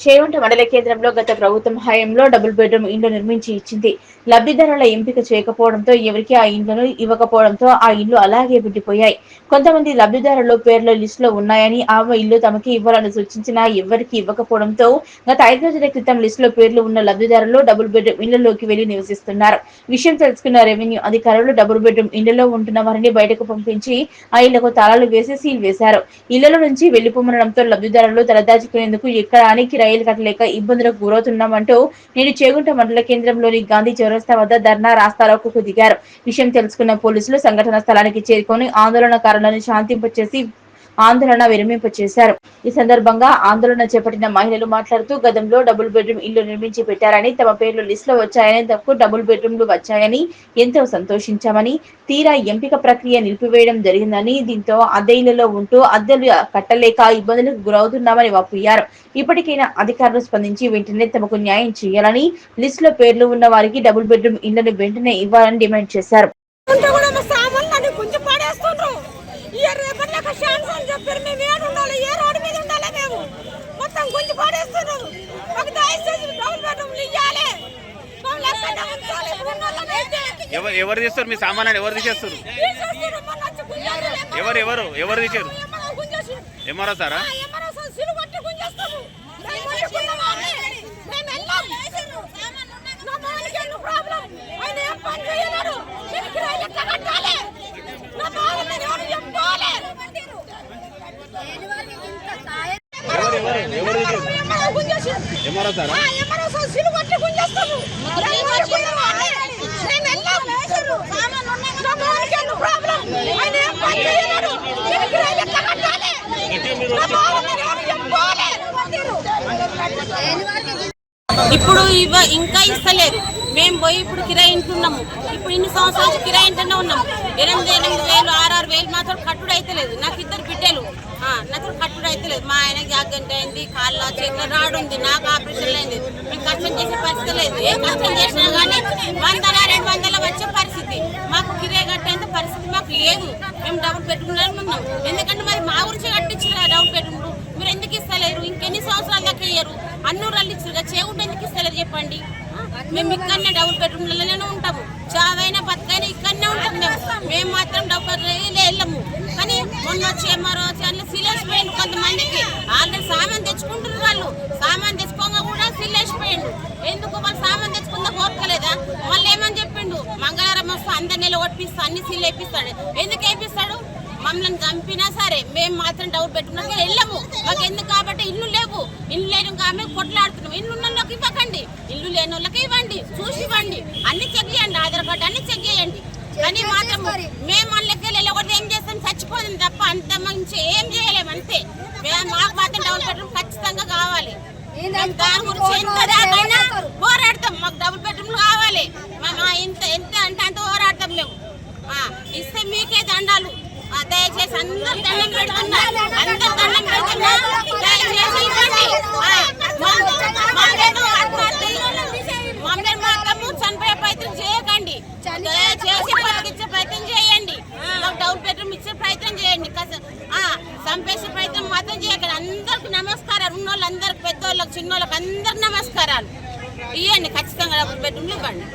చేవంట మండల కేంద్రంలో గత ప్రభుత్వం హయాంలో డబుల్ బెడ్రూమ్ ఇండ్లు నిర్మించి ఇచ్చింది. లబ్ధిదారుల ఎంపిక చేయకపోవడంతో ఎవరికి ఆ ఇండ్లను ఇవ్వకపోవడంతో ఆ ఇండ్లు అలాగే ఉండిపోయాయి. కొంతమంది లబ్ధిదారుల పేర్ల లిస్టులో ఉన్నాయని ఆ ఇల్లు తమకి ఇవ్వాలని సూచించినా ఎవరికి ఇవ్వకపోవడంతో గత 5 రోజుల క్రితం లిస్టులో పేర్లు ఉన్న లబ్ధిదారులు డబుల్ బెడ్రూమ్ ఇళ్లలోకి వెళ్లి నివసిస్తున్నారు. విషయం తెలుసుకున్న రెవెన్యూ అధికారులు డబుల్ బెడ్రూమ్ ఇళ్లలో ఉంటున్న వారిని బయటకు పంపించి ఆ ఇళ్లకు తాళాలు వేసి సీల్ వేశారు. ఇళ్లలో నుంచి వెళ్లిపోమనడంతో లబ్ధిదారులు తలదాచుకునేందుకు ఎక్కడానికి రైలు కట్టలేక ఇబ్బందులకు గురవుతున్నామంటూ నేడు చేగుంట మండల కేంద్రంలోని గాంధీ చౌరస్తా వద్ద ధర్నా రాస్తారోకోకు దిగారు. విషయం తెలుసుకున్న పోలీసులు సంఘటన స్థలానికి చేరుకొని ఆందోళనకారులను శాంతింపచేసి ఆందోళన విరమింపచేశారు. ఈ సందర్భంగా ఆందోళన చేపట్టిన మహిళలు మాట్లాడుతూ గతంలో డబుల్ బెడ్రూమ్ ఇల్లు నిర్మించి పెట్టారని, తమ పేర్లు లిస్టులో వచ్చాయని, తమకు డబుల్ బెడ్రూమ్లు వచ్చాయని ఎంతో సంతోషించామని, తీరా ఎంపిక ప్రక్రియ నిలిపివేయడం జరిగిందని, దీంతో అద్దె ఇళ్లలో ఉంటూ అద్దెలు కట్టలేక ఇబ్బందులకు గురవుతున్నామని వాపోయారు. ఇప్పటికైనా అధికారులు స్పందించి వెంటనే తమకు న్యాయం చేయాలని, లిస్టులో పేర్లు ఉన్న వారికి డబుల్ బెడ్రూమ్ ఇళ్లను వెంటనే ఇవ్వాలని డిమాండ్ చేశారు. ఎవరు చేస్తారు మీ సామాన్లు? ఎవరు తీసేస్తారు? ఎవరు తీసారు? ఎంఆర్ఓ సారా? ఎంఆర్ఓ సారా? ఇప్పుడు ఇంకా ఇస్తలేరు. మేము పోయి ఇప్పుడు కిరాయి ఇంటున్నాము. ఇప్పుడు ఇన్ని సంవత్సరాలు కిరాయి ఇంటనే ఉన్నాము. 8,000 6,000 మాత్రం కట్టుడు అయితే లేదు. నాకు 2 బిడ్డలు, నాతో కట్టుడు అయితే లేదు. మా ఆయనకి యాక్సిడెంట్ అయింది, కాళ్ళ చేతిలో రాడు ఉంది, నాకు ఆపరేషన్ అయింది. మేము కష్టం చేసే పరిస్థితి లేదు. ఏ కష్టం చేసినా కానీ 100-200 వచ్చే పరిస్థితి. మాకు కిరాయి కట్టేంత పరిస్థితి మాకు లేదు. మేము డబుల్ బెడ్రూమ్లో ఉన్నాం. ఎందుకంటే మరి మా గురించి కట్టించారు డబుల్ బెడ్రూమ్లు. మీరు ఎందుకు ఇస్తలేరు? ఇంకెన్ని సంవత్సరాల దాకా ఇయ్యరు? అన్నూరు ఇచ్చారు, చేకుంటే ఎందుకు ఇస్తలేరు చెప్పండి? మేము ఇక్కడనే డబుల్ బెడ్రూమ్లలోనే ఉంటాము. చావైనా బతుకైనా ఇక్కడనే ఉంటాం. మేము మాత్రం డబుల్ వెళ్ళము. కానీ మొన్న వచ్చి ఎంఆర్ఓ వచ్చి సిలేసిపోయిండు. కొంతమందికి ఆల్రెడీ సామాన్ తెచ్చుకుంటున్నారు. వాళ్ళు సామాన్ తెచ్చుకోగా కూడా సిలేసిపోయిండు. ఎందుకు? వాళ్ళు సామాన్ తెచ్చుకుందా ఓర్కలేదా? వాళ్ళు ఏమని చెప్పిండు, మంగళవారం వస్తే అందరి నెల ఓడిపిస్తా, అన్ని సీల్ వేపిస్తాడు. ఎందుకు వేపిస్తాడు? మమ్మల్ని చంపినా సరే మేము మాత్రం డబుల్ బెడ్రూమ్లోకి వెళ్ళము. మాకు ఎందుకు? కాబట్టి ఇల్లు లేవు. ఇల్లు లేని ఆమె కొట్లాడుతున్నాం. ఇల్లు ఉన్న వాళ్ళకి ఇవ్వకండి, ఇల్లు లేని వాళ్ళకి ఇవ్వండి, చూసి ఇవ్వండి, అన్ని చెక్ చేయండి, ఆధార్ కార్డు అన్ని చెక్ చేయండి. కానీ మాత్రం మేము వాళ్ళకి వెళ్ళి ఏం చేస్తాం? చచ్చిపోతుంది తప్ప అంత మంచి ఏం చేయలేము. అంతే. మాకు మాత్రం డబుల్ బెడ్రూమ్ ఖచ్చితంగా కావాలి. దాని గురించి ఎంత దాకైనా పోరాడతాం. మాకు డబుల్ బెడ్రూమ్ కావాలి. ఎంత ఎంత అంటే అంత పోరాడతాం మేము. ఇస్తే మీకే దండాలు. దయచేసి అందరూ దండం పెడుతున్నా, అందరూ దండం పెడుతున్నా, దయచేసి ఇవ్వండి. మమ్మల్ని మాత్రము చనిపోయే ప్రయత్నం చేయకండి. దయచేసి బతికించే ప్రయత్నం చేయండి. మాకు డబుల్ బెడ్రూమ్ ఇచ్చే ప్రయత్నం చేయండి. చంపేసే ప్రయత్నం మాత్రం చేయకండి. అందరికి నమస్కారాలు. ఉన్నోళ్ళందరికి, పెద్దోళ్ళకి, చిన్నోళ్ళకి అందరికి నమస్కారాలు. ఇవ్వండి. ఖచ్చితంగా డబుల్ బెడ్రూమ్లు ఇవ్వండి.